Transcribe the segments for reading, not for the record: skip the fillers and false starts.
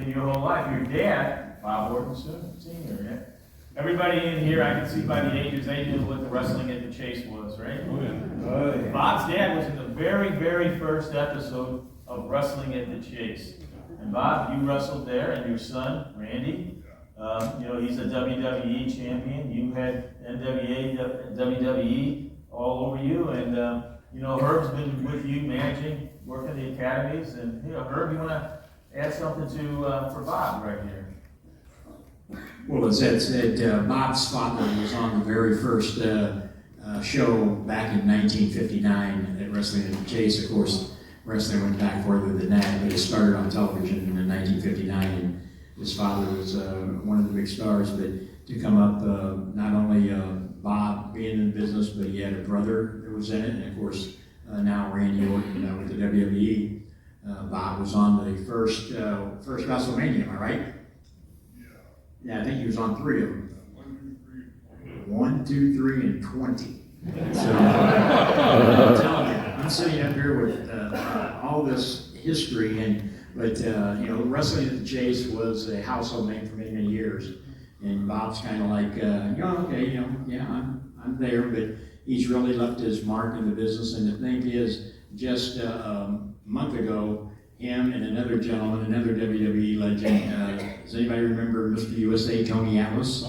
in your whole life. Your dad, Bob Orton Sr., yeah? Everybody in here, I can see by the ages, they knew what the wrestling at the Chase was, right? Oh, yeah. Bob's dad was in the very, very first episode of Wrestling at the Chase. And Bob, you wrestled there, and your son, Randy, he's a WWE champion. You had NWA, WWE all over you, and Herb's been with you managing, working the academies. And Herb, you want to add something for Bob right here? Well, as Ed said, Bob's father was on the very first show back in 1959 at Wrestling at the Chase. Of course, wrestling went back further than that, but it started on television in 1959, and his father was one of the big stars. But to come up, not only Bob being in the business, but he had a brother that was in it, and of course, now Randy Orton with the WWE. Bob was on the first Wrestlemania, am I right? Yeah, I think he was on 3 of them. 1, 2, 3, and 20. So, I'm telling you, I'm sitting up here with all this history, but Wrestling at the Chase was a household name for many, many years. And Bob's kind of like, I'm there, but he's really left his mark in the business. And the thing is, just a month ago, him and another gentleman, another WWE legend, does anybody remember Mr. USA, Tony Atlas?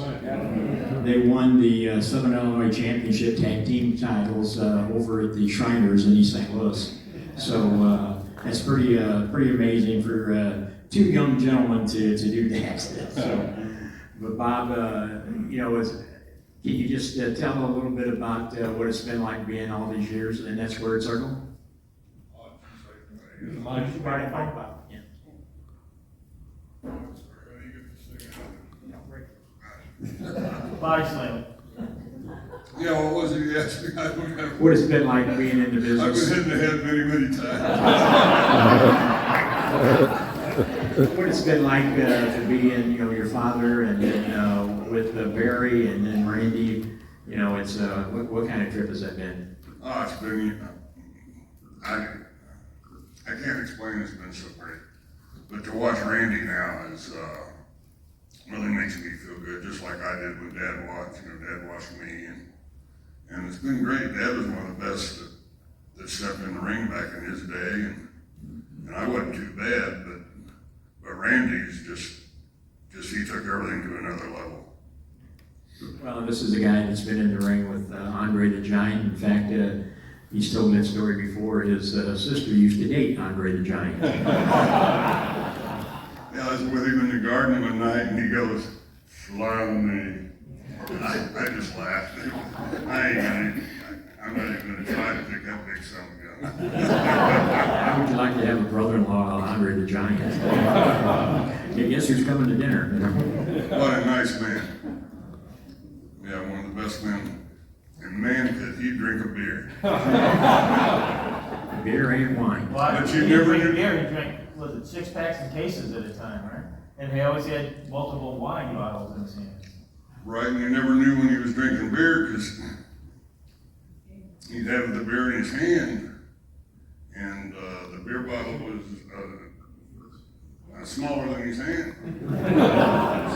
They won the Southern Illinois Championship Tag Team titles over at the Shriners in East St. Louis. So that's pretty amazing for 2 young gentlemen to do that. So, but Bob, can you just tell a little bit about what it's been like being all these years in that squared circle? Yeah. Body slam. Yeah, what was it you asked me? I don't have. What it's been like being in the business? I've been hitting the head many, many times. What it's been like to be in, your father, and then with Barry, and then Randy. It's what kind of trip has that been? Oh, it's been. I can't explain. It's been so great. But to watch Randy now is really makes me feel good, just like I did when Dad watched. Dad watched me, and it's been great. Dad was one of the best that stepped in the ring back in his day, and I wasn't too bad, but Randy's just he took everything to another level. Well, this is a guy that's been in the ring with Andre the Giant. In fact, he's told that story before. His sister used to date Andre the Giant. Yeah, I was with him in the garden one night, and he goes, "Slime me," and I just laughed. I'm not even going to try to pick that big son of a gun. How would you like to have a brother-in-law, Andre the Giant? Guess who's coming to dinner? What a nice man. Yeah, one of the best men. And man, could he drink a beer. Beer and wine. Well, But you never knew. Beer, he drank, was it 6 packs and cases at a time, right? And he always had multiple wine bottles in his hands. Right, and you never knew when he was drinking beer, because he'd have the beer in his hand, and the beer bottle was smaller than his hand.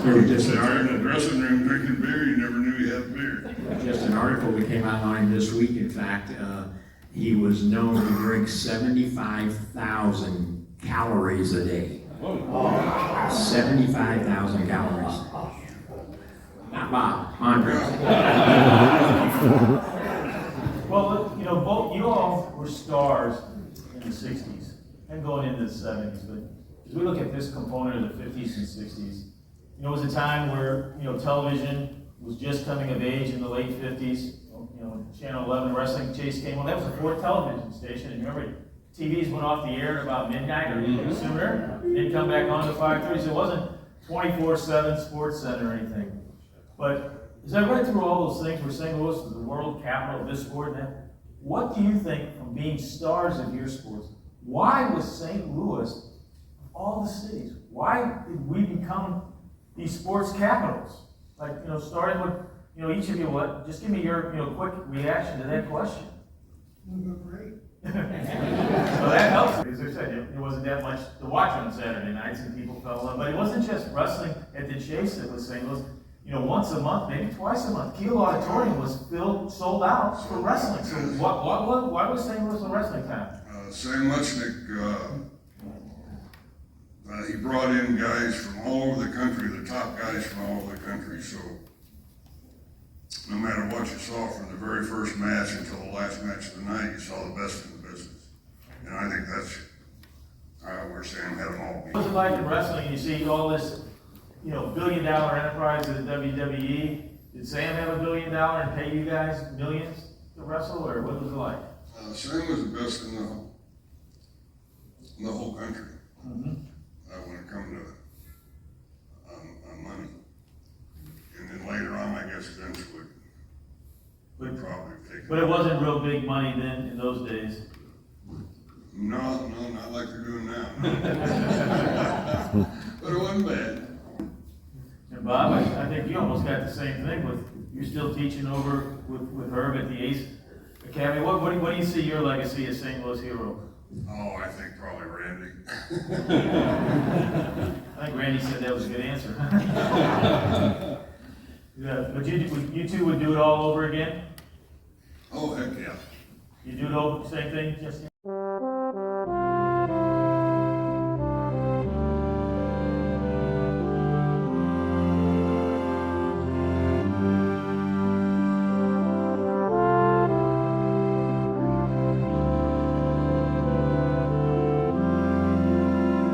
There was just Sat an there in article, the dressing room drinking beer, you never knew he had beer. just an article that came out on him this week. In fact, he was known to drink 75,000 calories a day. 75,000 calories. Not Bob, Andre. Well, both you all were stars in the 60s and going into the 70s, but as we look at this component of the 50s and 60s, it was a time where, television was just coming of age in the late 50s. Channel 11 Wrestling Chase came on. That was the 4th television station. And remember, TVs went off the air at about midnight or sooner. Didn't come back on to 5:30. So it wasn't 24/7 Sports Center or anything. But as I read through all those things, where St. Louis was the world capital of this sport, and that, what do you think from being stars of your sports? Why was St. Louis, of all the cities, why did we become these sports capitals? Like, starting with, each of you, just give me your, quick reaction to that question. We were great. So that helps. As I said, it was a wasn't that much to watch on Saturday nights, and people fell in love. But it wasn't just wrestling at the Chase that was St. Louis. You know, once a month, maybe twice a month, Kiel Auditorium was sold out for wrestling. So why was St. Louis a wrestling town? Sam Muchnick, he brought in guys from all over the country, the top guys from all over the country. So no matter what you saw from the very first match until the last match of the night, you saw the best in the business. And I think that's where Sam had them all beat. What was it like in wrestling? You see all this, you know, billion-dollar enterprise of the WWE. Did Sam have $1 billion and pay you guys millions to wrestle, or what was it like? Sam was the best in the whole country when it come to money. And then later on, I guess Vince would probably take it. But it wasn't real big money then in those days. No, not like they're doing now. But it wasn't bad. And Bob, I think you almost got the same thing with, you're still teaching over with Herb at the Ace Academy. What do you see your legacy as St. Louis hero? Oh, I think probably Randy. I think Randy said that was a good answer. Yeah, but you two would do it all over again? Oh, heck yeah. You do it all, same thing, just